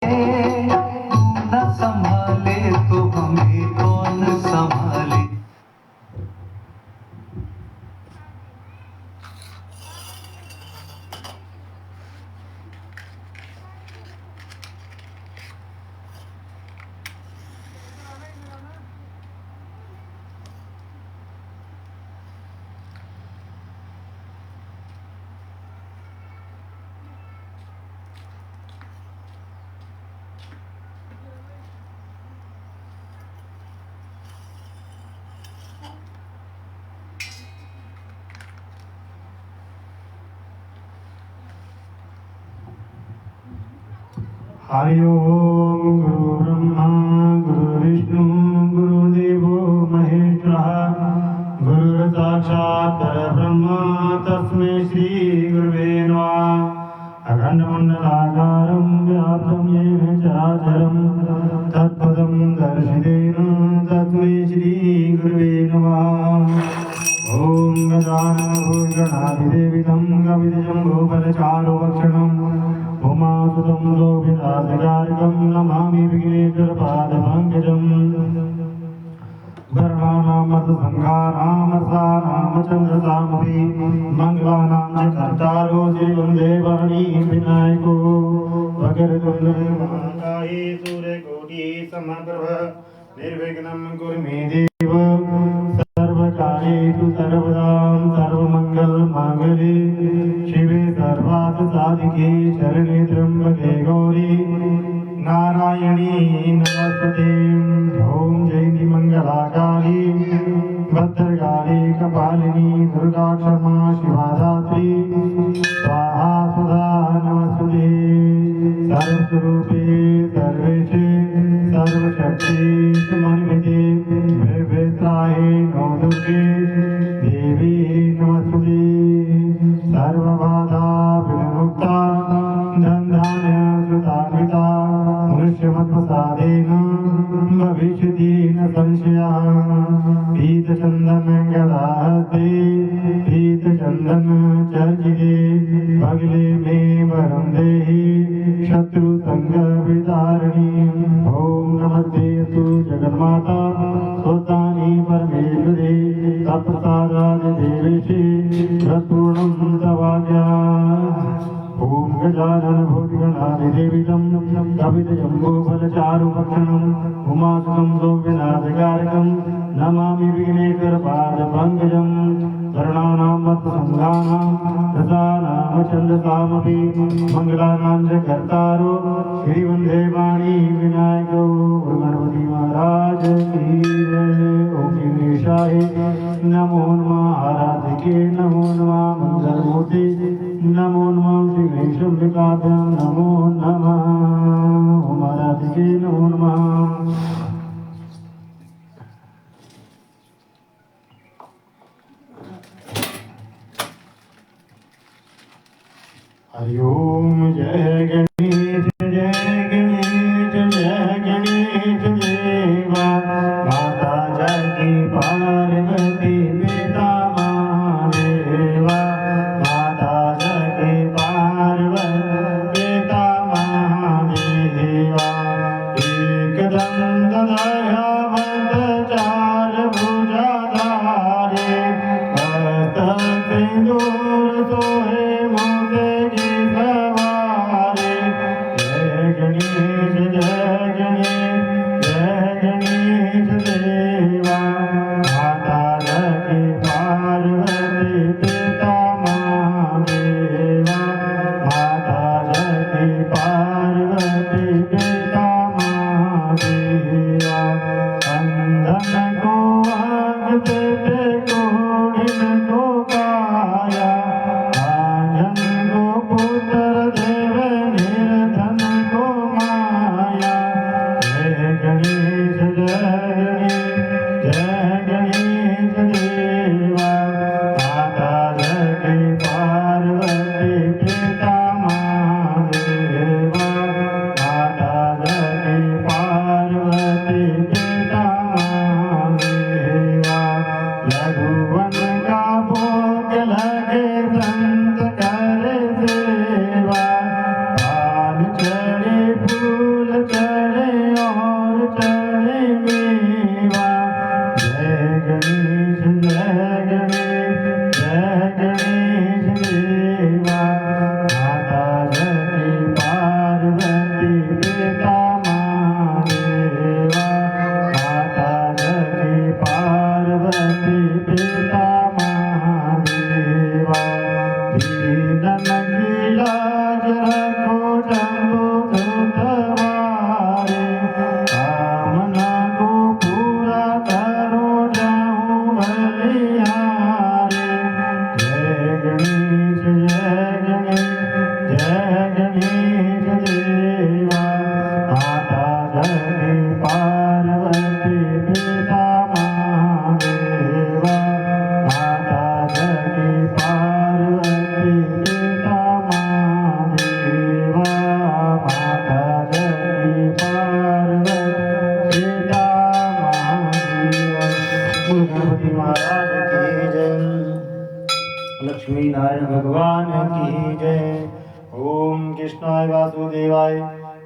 न संभाले तो हमें कौन संभाले। हरि ओम गुरु ब्रह्मा गुरु विष्णु गुरुदेवो महेश्वरः गुरु साक्षात् परब्रह्म तस्मै श्री गुरुवे नमः। अखंडमंडलाकारं व्याप्तं येन चराचरं तत्पदं दर्शितेन तस्मै श्री गुरुवे नमः। ओम गजाननभूषणाधिदेवितं कपितजम्बूफलचारुभक्षणम् उमासुतं लोभितादिगार्गं नमामि विघ्नेश्वरपादपङ्कजम्। वर्णानामर्थसङ्घानामर्थानामचन्द्रसामपि मङ्गलानां च कर्तारो श्रीवन्देवाणी विनायको वक्रतुण्डमहाकाये सूर्यकोटिसमप्रभ निर्विघ्नं कुरु मे देव सर्वकार्येषु सर्वदा सर्वमङ्गलमाङ्गल्ये शिवे सर्वार्थसाधिके शरणे त्र्यम्बके गौरी नारायणी नमस्ते। ओम जयति मंगलाकाली भद्रकाली कपालिनी दुर्गा क्षमा शिवा धात्री स्वाहा सुधा नमस्ते। सर्वस्वरूपे सर्वेशे सर्वशक्ति समन्विते निर्वित्राये नो दुर्गे देवी नमस्ते। सर्वबाधा विमुक्ता धनधान्य सुतान्विता मनुष्यमत्प्रसादेन भविष्यति न संशयः। पीतचन्दन गदाहस्ते पीतचन्दन चर्चिते भगिले मे वरं देहि शत्रुसङ्गविदारिणी। ॐ नमस्ते तु जगन्माता स्वस्तानि परमेश्वरे तत्प्रसादादिदेवेशे प्रपूर्णं तवाज्ञा। ओम गजाननभूषणाधिदेवितं कपितजम्बूफलचारुभक्षणम् उमासुतं लोकविनाशकारकं नमामि विघ्नेश्वरपादपङ्कजम्। वर्णानां मत्सङ्घानां रसानामचन्द्रसामपि मङ्गलानां च कर्तारो श्रीवन्देवाणी विनायको गणपति महाराज की जय। ओम गणेशाय नमो नमः आराधिके नमो नमः मंगलमूर्ति नमो नमः श्री गणेशम्बिकाभ्यां नमो नमः ओम आराधिके नमो नमः। हरि ओम जय गणेश जय गणेश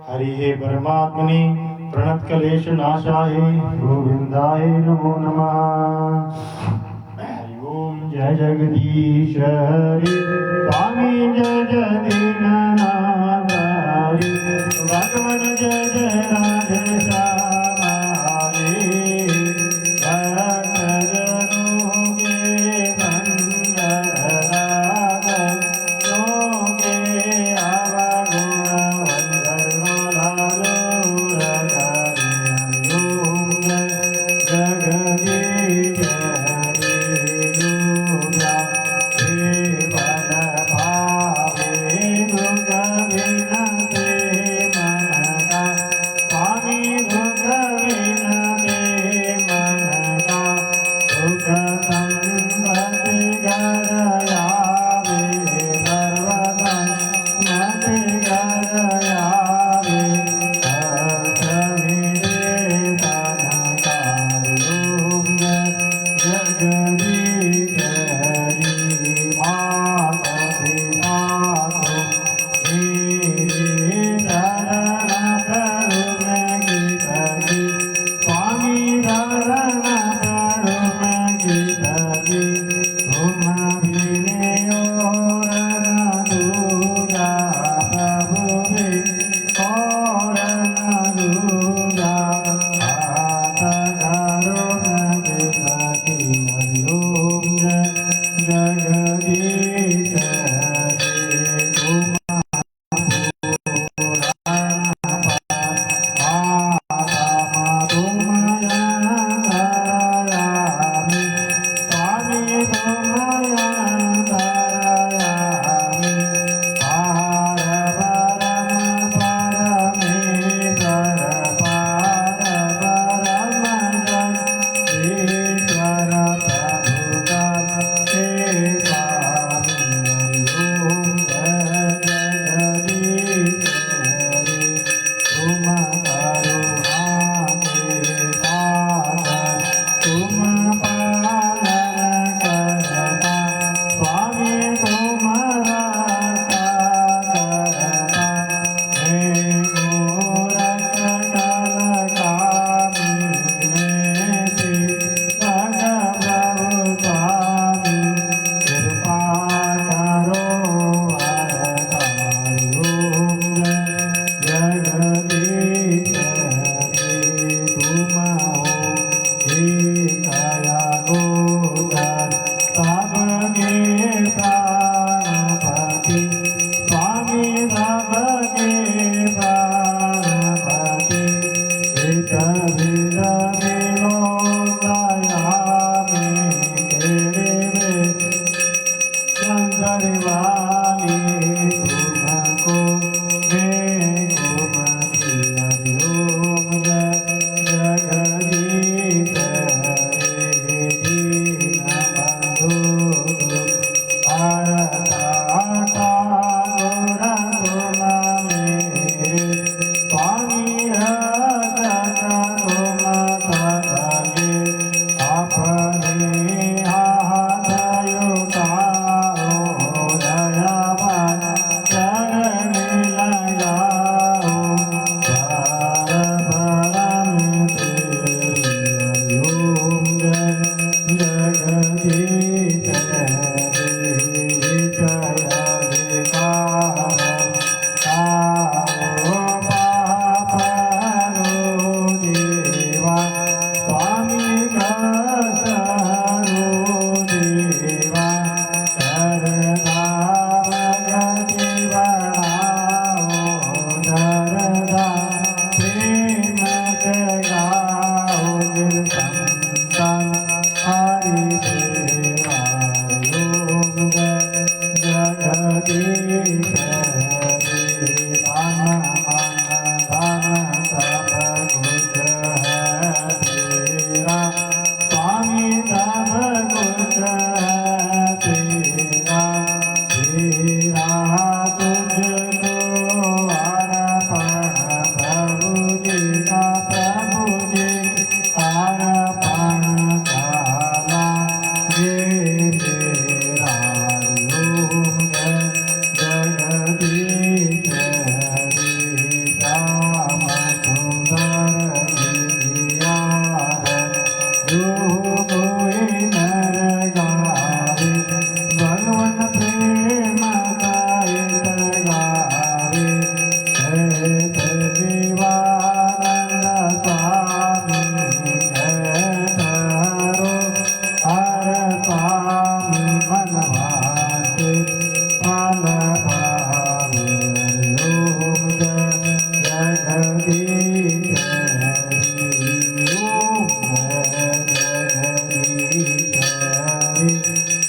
हरि हे परमात्मने प्रणत कलेश नाशाय गोविंदाय नमो नमः। हरि ओम जय जगदीश हरि स्वामी जय जय दीननाथ हरि भगवान जय जय राधे श्याम हरि भक्त जनों के बंधन राग के आवागुण वंदन मोलालो रकारि ओम जगदीश हरि दुर्गा हे बल भावे दुर्गा विनते मनका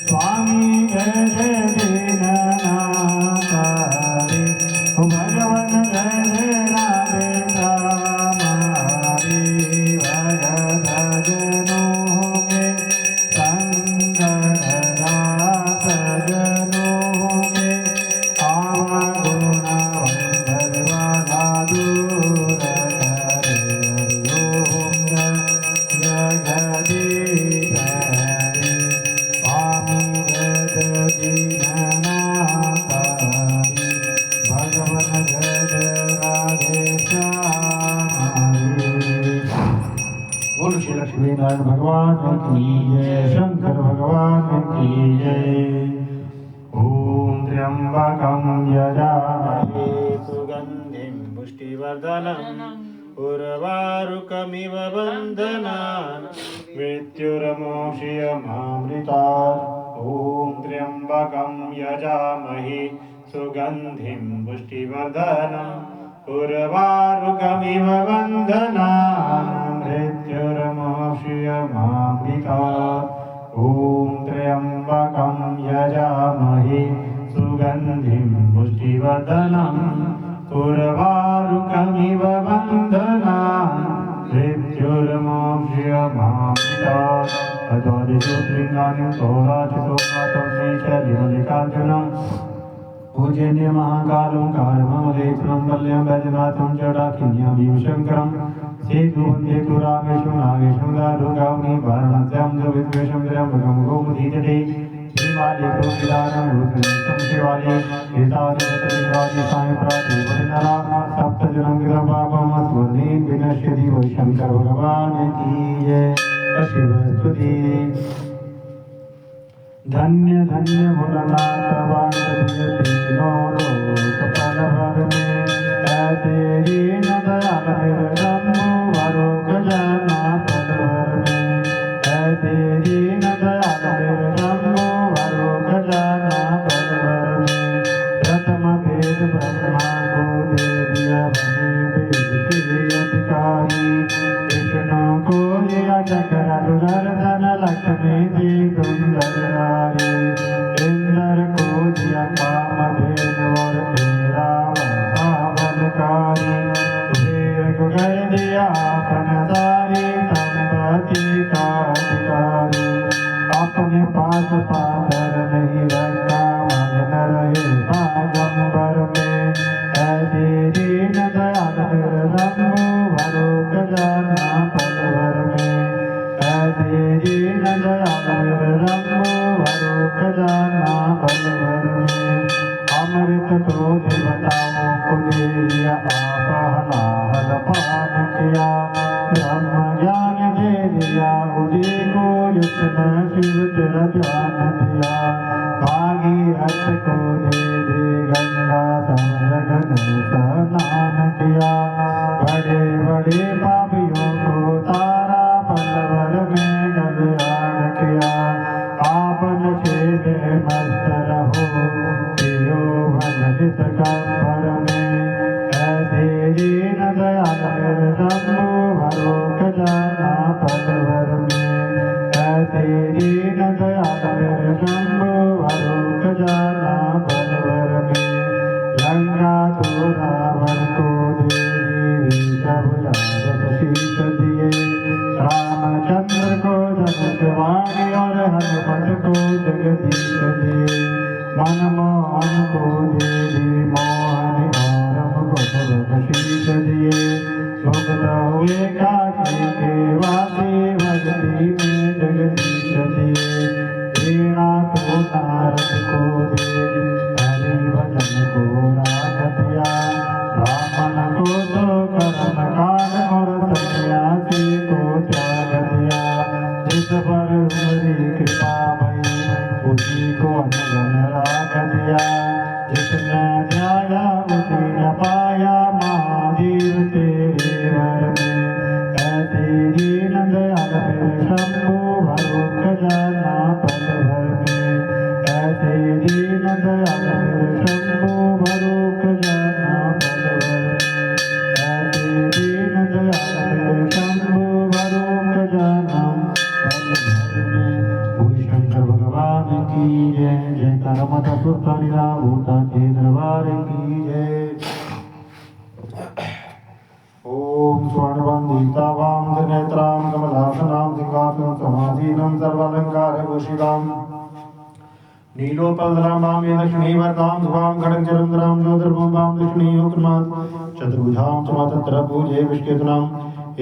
स्वामी जय जय दीननाथ हरि भगवन जय जय राधे श्याम हरि भगत जनों के संग रात जनों के आवागुण वंदरवाला दूर करे ओम जगदीश हरि स्वामी जय दीननाथ हरि भगवन जय राधे श्याम हरि बोलो श्री लक्ष्मी नारायण भगवान की जय शंकर भगवान की जय ओम त्र्यंबकं यजामहे सुगंधिं पुष्टिवर्धनम् उर्वारुकमिव बन्धनान् मृत्युर्मोक्षयमामृतात् ॐ त्र्यंबकं यजामहे सुगन्धिं पुष्टिवर्धनम् उर्वारुकमिव बन्धनान् मृत्युर्मोक्षयमामृतात् ॐ त्र्यंबकं यजामहे सुगन्धिं पुष्टिवर्धनम् उर्वारुकमिव बन्धनान् मृत्युर्मोक्षयमामृतात् अद्वादशोत्तरलिङ्गानि सौराचितोमातं श्रीशैलमल्लिकार्जुनं पूजनीय महाकालं कालममलेशनं वल्यं वैद्यनाथं जडाकिन्यं भीमशङ्करं सेतुवन्देतु रामेशं नागेशं दारुगावनि वाराणस्यां विद्वेषं त्र्यम्बकं गोमतीतटे श्रीमालेतो विदानं रुद्रं शिवालये एतादृशलिङ्गानि सायप्राते वरिनरा सप्तजनं गिरपापमस्वर्णे विनश्यति वै शङ्कर भगवान् की जय शिवस्तुति धन्य धन्य भोलानाथ तीनों लोक फल भर में ऐसे दीन दयाल मेरे जन्मो भरो खजाना पल भर में ऐसे दीन दयाल मेरे जन्मो भरो खजाना पल भर में प्रथम भेद ब्रह्मा को दे दिया बने वेद के अधिकारी कृष्ण को दिया चक्र सुदर्शन लक्ष्मी जी सुंदर नारी इंद्र को दिया कामधेनु और तेरा पावनकारी कुबेर को कर दिया अपनदारी संपत्ति का अधिकारी अपने पास पाथर नहीं रखा मगन रहे आगंबर में ऐसे दीन दयाल मेरे रंगो भरो खजाना पल भर में ऐसे दीन दयाल मेरे रंगो भरो खजाना पल भर में अमृत तो देवताओं को दे दिया आप हलाहल पान किया ब्रह्म ज्ञान दे दिया उदय को युष्ण शिव तेरा ध्यान दिया भागीरथ को दे दी गंगा संगन स्नान किया बड़े बड़े पापियों को तारा पलवर में कल्याण किया आपन छेद मस्त रहो पियो भगत कब्र में ऐसे दीन दयाल मेरे शंभु भरो खजाना पलवर में ऐसे दीन दयाल मेरे शंभु भरो खजाना पलवर में लंका तो रावण को देवी शीश दिए रामचंद्र को धनुषवाणी और हनुमत को जगदीश दिए मनमोहन को देवी मोहन और मुकुट शीश दिए मुक्त हुए काशी के वासी भक्ति में जगदीश दिए वीणा को नारद को देवी हरि भजन को राग दिया ब्राह्मण को तो कर्म काल और सन्यासी को त्याग दिया जिस पर मेरी कृपा भई उसी को अनगन राग दिया जिसने ध्याया उसी न पाया महादेव तेरे वर में ऐसे दीन दयाल मेरे शंभु भरो खजाना पल भर में ऐसे दीन दयाल मेरे शंभु भरो खजाना पल भर में ऐसे सुल्तानिया भूता के दरबार की जय। ओम स्वर्णवंदितावां त्रिनेत्रां कमलासनां सिंहासनं समासीनं सर्वालंकार भूषितां नीलोपलधरां दक्षिणीवर्तां शुभां खड्गचरन्द्रां ज्योतिर्भुवां दक्षिणीयोगमां चतुर्भुजां च मातत्र पूजे विष्णुनाम्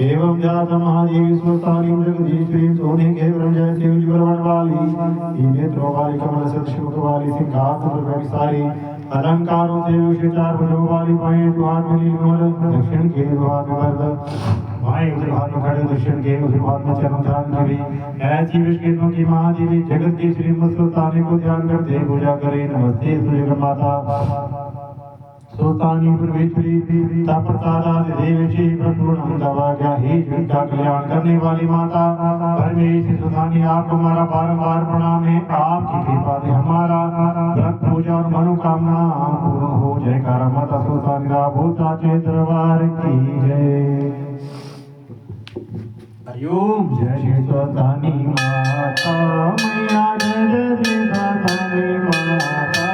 एवं ध्यातं महादेवी सुल्तानीं जगदीश्वरीं सोने जय शिव ज्वलन वाली नेत्रों वाली कमल सदृश मुख वाली सिंहासन पर विसारी अलंकारों से विभूषित चार भुजों वाली बाएं दो हाथ में नीलकमल दक्षिण के दो हाथ में वरद बाएं उधर हाथ में खड़े दक्षिण के उधर हाथ में चरण धारण करी ऐसी विष्णु की महादेवी जगत की श्री सुल्तानी को ध्यान करते पूजा करें। नमस्ते सूर्य माता सुल्तानी परमेश्वरी ताप्रसादा देवी प्रपूर्ण दवाज्ञा ही जिनका कल्याण करने वाली माता परमेश्वरी सुल्तानी आपको हमारा बारंबार प्रणाम है। आपकी कृपा से हमारा व्रत पूजा और मनोकामना पूर्ण हो। जयकारा माता सुल्तानी भूता के दरबार की जय। हरिओम जय श्री सुल्तानी माता मैया जय श्री सुल्तानी माता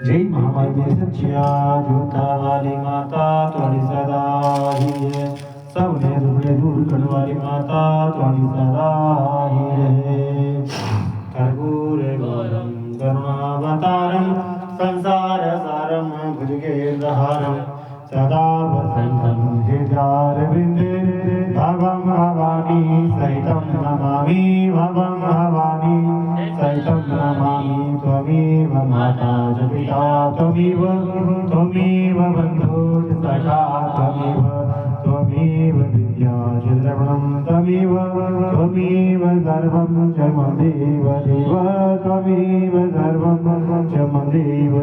जय महामाई सच्चिया जोता वाली माता तुम्हारी सदा ही है। दूर करने वाली माता तुम्हारी सदा ही रहे। कर्पूर गौरम करुणावतारम संसार सारम भुजगेन्द्रहारम सदा वसंतं हृदयारविन्दे भवं भवानी सहितं नमामि भवं भवानी सहितं नमामि। त्वमेव माता च पिता त्वमेव बन्धु च सखा त्वमेव विद्या च द्रविणं त्वमेव सर्वं च मम देव त्वमेव सर्वं च मम देव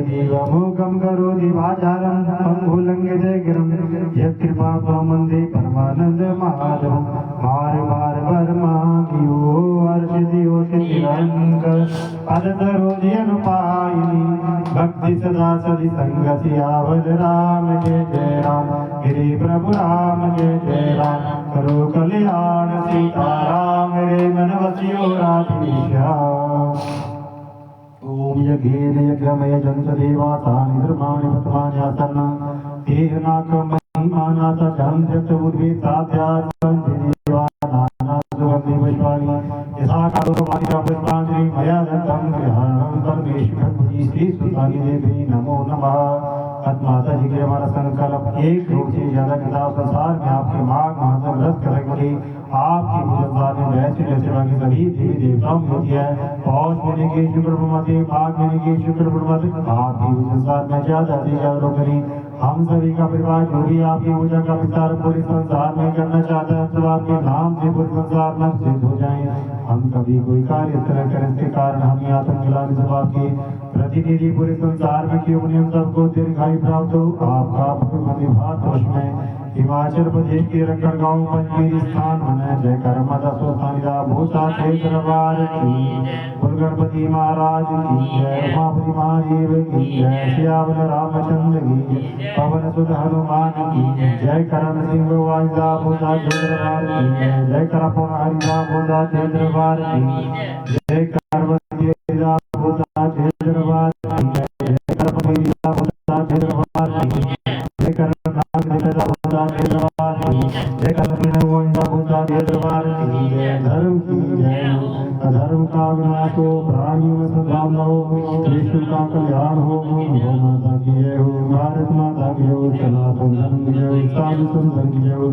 मूकं करोति वाचालं मंगुलंघ्यते गिरं यत्कृपा वन्दे परमानंद माधवं। मार बार वर्मागियो अर्षदियो सिद्धिरंग पदतरोधि अनुपायिनी भक्ति सदा सदि संगति आवद राम जय राम गिरि प्रभु राम जय राम करो कल्याण सीता राम रे मन वसियो राधेशा। ओम यज्ञेन यज्ञमय जंत देवातानि धर्माणि पतमान्यासन्न तेहनाकमहिमानाथ जंत उर्वे साध्यासं देवानाना सुगंधि पुष्पाणि यथा कालोपादिका पुष्पांजलि मया दत्तं गृहाणं परमेश्वर श्री सुतानि देवी नमो नमः। माता जी के हमारा संकल्प एक रूप से ज्यादा किताब संसार में आपके माघ मास में व्रत करके आपकी पूजा में वैसे जैसे बाकी सभी देवी देवताओं की होती है। पौष महीने के शुक्र पूर्णिमा माघ महीने के शुक्र पूर्णिमा आपकी संसार में ज्यादा से ज्यादा लोग करें। हम सभी का परिवार जो भी आपकी पूजा का विस्तार पूरे संसार में करना चाहता है तो आपके नाम से पूरे संसार में सिद्ध हो जाए। हम कभी कोई कार्य इस तरह करें इसके कारण हम आत्म खिलाड़ी सब आपके प्रतिनिधि पूरे संसार में क्यों नहीं हम सबको दीर्घायु प्राप्त हो। आपका मध्य भारत वर्ष में हिमाचल प्रदेश के रखड़ गांव पंचमेरी स्थान बना जय कर माता सोसानिदा भूता क्षेत्र वार की गणपति महाराज की जय उमापति महादेव की जय सियावर रामचंद्र की पवन सुत हनुमान की जय करण सिंह वाहिदा भूता क्षेत्र वार की जय कर पौन हरिदा भूता क्षेत्र वार की जय कर भूता क्षेत्र वार की जय कर भूता क्षेत्र वार की जय कर जय धर्म की जय अधर्म का विनाश हो प्राणियों में सद्भावना हो विश्व का कल्याण हो माता की जय हो भारत माता की जय हो सनातन धर्म की जय हो साधु संत की जय हो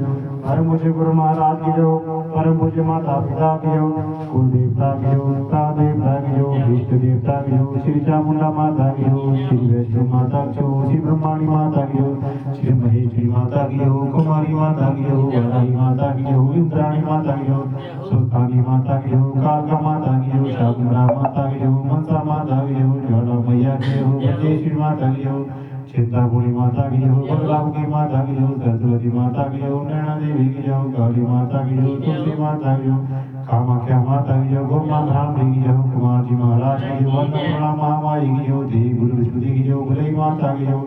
परम पूज्य गुरु महाराज की जय हो परम पूज्य माता पिता की जय हो कुल देवता की जय हो देवता की जय हो इष्ट देवता की जय हो श्री चामुंडा माता की जय हो श्री वैष्णो माता की जय हो श्री ब्रह्माणी माता की जय हो श्री महेश्वरी माता की जय हो कुमारी माता की जय हो वराही माता की जय हो इंद्राणी माता की जय हो सुल्तानी माता की जय हो कालका माता की जय हो शाकुंतला माता की जय हो मनसा माता की जय हो ज्वाला मैया की जय हो बजेश्वरी माता की जय हो चिंतापुरी माता की जय हो बलराम की माता की जय हो सरस्वती माता की जय हो नैना देवी की जय हो काली माता की जय हो तुलसी माता की जय हो कामाख्या माता की जय हो गोमा ब्राह्मणी की जय हो कुमार जी महाराज की जय हो अन्नपूर्णा महामाई की जय हो देवी गुरु विष्णुदेवी की जय हो भले माता की जय हो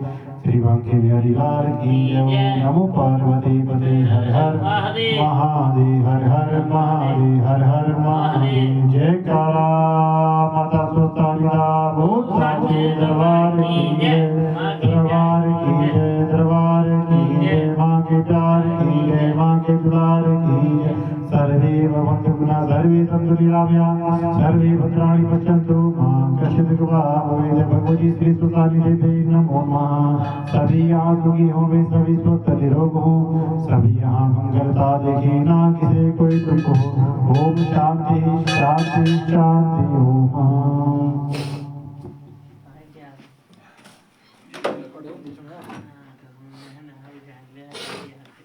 श्री बांके बिहारी लाल की जय हो नमो पार्वती पते हर हर महादेव हर हर महादेव हर हर महादेव जय काला माता सोतानिदा भूत साचे दरबार की जय दरबार की जय दरबार की जय माँ के प्यार की जय माँ के दुलार की जय सर्वे भवन्तु गुणा सर्वे सन्तु निरामया सर्वे भद्राणि पश्यन्तु मां कश्चित् कृपा भवेत् भगवती श्री सुतानि देवी नमो नमः। सभी यहाँ सुखी हो वे सभी स्वस्थ निरोग हो सभी यहाँ मंगलता देखे ना किसी कोई दुख हो। ओम शांति शांति शांति ओम।